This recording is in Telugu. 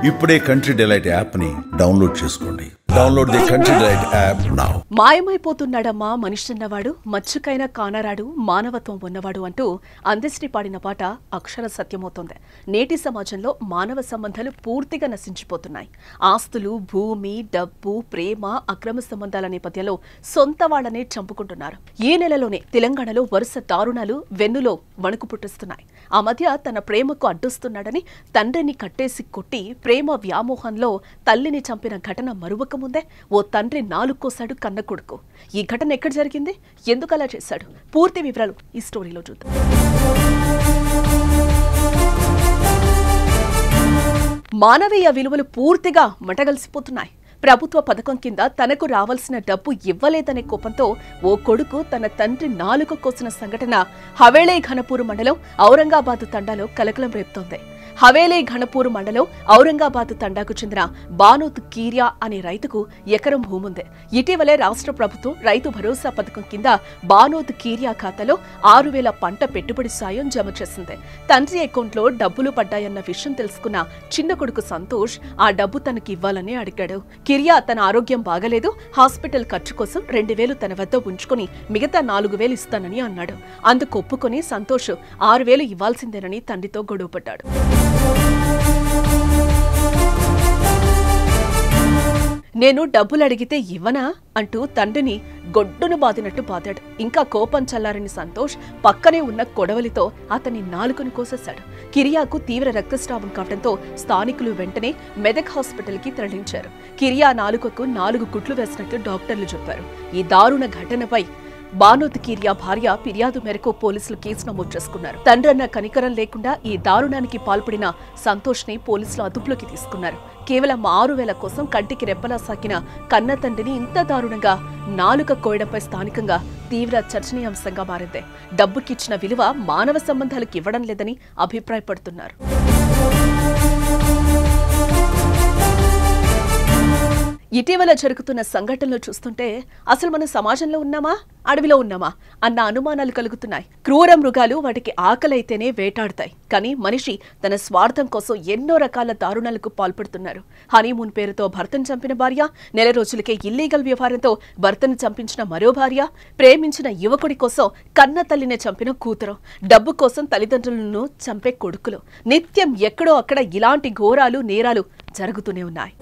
ఇప్పుడే కంట్రీ డిలైట్ యాప్ ని డౌన్లోడ్ చేసుకోండి. Download the Country Delight app now. మాయమైపోతున్నాడమ్మా మనిషిన్నవాడు, మచ్చుకైనా కానరాడు, మానవత్వం ఉన్నవాడు అంటూ అందశ్రీ పాడిన పాట అక్షర సత్యమవుతోంది. నేటి సమాజంలో మానవ సంబంధాలు పూర్తిగా నశించిపోతున్నాయి. ఆస్తులు, భూమి, డబ్బు, ప్రేమ, అక్రమ సంబంధాల నేపథ్యంలో సొంత వాళ్లనే చంపుకుంటున్నారు. ఈ నెలలోనే తెలంగాణలో వరుస దారుణాలు వెన్నులో వణుకు పుట్టిస్తున్నాయి. ఆ మధ్య తన ప్రేమకు అడ్డొస్తున్నాడని తండ్రిని కట్టేసి కొట్టి ప్రేమ వ్యామోహంలో తల్లిని చంపిన ఘటన మరువకముందే ఓ తండ్రి నాలుక్కోసాడు కన్న కొడుకు. ఈ ఘటన ఎక్కడ జరిగింది, ఎందుకు అలా చేశాడు, పూర్తి వివరాలు ఈ స్టోరీలో చూద్దాం. మానవీయ విలువలు పూర్తిగా మటగలిసిపోతున్నాయి. ప్రభుత్వ పథకం కింద తనకు రావాల్సిన డబ్బు ఇవ్వలేదనే కోపంతో ఓ కొడుకు తన తండ్రి నాలుక కోసిన సంఘటన హవేళీ ఘనపూర్ మండలం ఔరంగాబాద్ తండాలో కలకలం రేపుతోంది. హవేళీ ఘనపూర్ మండలం ఔరంగాబాద్ తండాకు చెందిన బానోత్ కీరియా అనే రైతుకు ఎకరం భూముంది. ఇటీవలే రాష్ట్ర ప్రభుత్వం రైతు భరోసా పథకం కింద బానోత్ కీరియా ఖాతాలో 6,000 పంట పెట్టుబడి సాయం జమ చేసింది. తండ్రి అకౌంట్లో డబ్బులు పడ్డాయన్న విషయం తెలుసుకున్న చిన్న కొడుకు సంతోష్ ఆ డబ్బు తనకి ఇవ్వాలని అడిగాడు. కిరియా తన ఆరోగ్యం బాగలేదు, హాస్పిటల్ ఖర్చు కోసం 2,000 తన వద్ద ఉంచుకుని మిగతా 4,000 ఇస్తానని అన్నాడు. అందుకు ఒప్పుకొని సంతోష్ 6,000 ఇవ్వాల్సిందేనని తండ్రితో గొడవపడ్డాడు. నేను డబ్బులు అడిగితే ఇవ్వనా అంటూ తండ్రిని గొడ్డును బాదినట్టు బాదాడు. ఇంకా కోపం చల్లారని సంతోష్ పక్కనే ఉన్న కొడవలితో అతని నాలుకను కోసేశాడు. కిరియాకు తీవ్ర రక్తస్రావం కావడంతో స్థానికులు వెంటనే మెదక్ హాస్పిటల్ కి తరలించారు. కిరియా నాలుకకు 4 కుట్లు వేసినట్లు డాక్టర్లు చెప్పారు. ఈ దారుణ ఘటనపై బానోత్ కీరియా భార్య ఫిర్యాదు మేరకు పోలీసులు కేసు నమోదు చేసుకున్నారు. తండ్రన్న కనికరం లేకుండా ఈ దారుణానికి పాల్పడిన సంతోష్ ని పోలీసులు అదుపులోకి తీసుకున్నారు. కేవలం 6,000 కోసం కంటికి రెప్పలా సాకిన కన్న తండ్రిని ఇంత దారుణంగా నాలుక కోయడంపై స్థానికంగా తీవ్ర చర్చనీయాంశంగా మారింది. డబ్బుకిచ్చిన విలువ మానవ సంబంధాలకు ఇవ్వడం లేదని అభిప్రాయపడుతున్నారు. ఇటీవల జరుగుతున్న సంఘటనలు చూస్తుంటే అసలు మన సమాజంలో ఉన్నామా, అడవిలో ఉన్నామా అన్న అనుమానాలు కలుగుతున్నాయి. క్రూర మృగాలు వాటికి ఆకలైతేనే వేటాడతాయి, కానీ మనిషి తన స్వార్థం కోసం ఎన్నో రకాల దారుణాలకు పాల్పడుతున్నారు. హనీమూన్ పేరుతో భర్తను చంపిన భార్య, నెల రోజులకే ఇల్లీగల్ వ్యవహారంతో భర్తను చంపించిన మరో భార్య, ప్రేమించిన యువకుడి కోసం కన్న తల్లిని చంపిన కూతురు, డబ్బు కోసం తల్లిదండ్రులను చంపే కొడుకులు, నిత్యం ఎక్కడో అక్కడ ఇలాంటి ఘోరాలు, నేరాలు జరుగుతూనే ఉన్నాయి.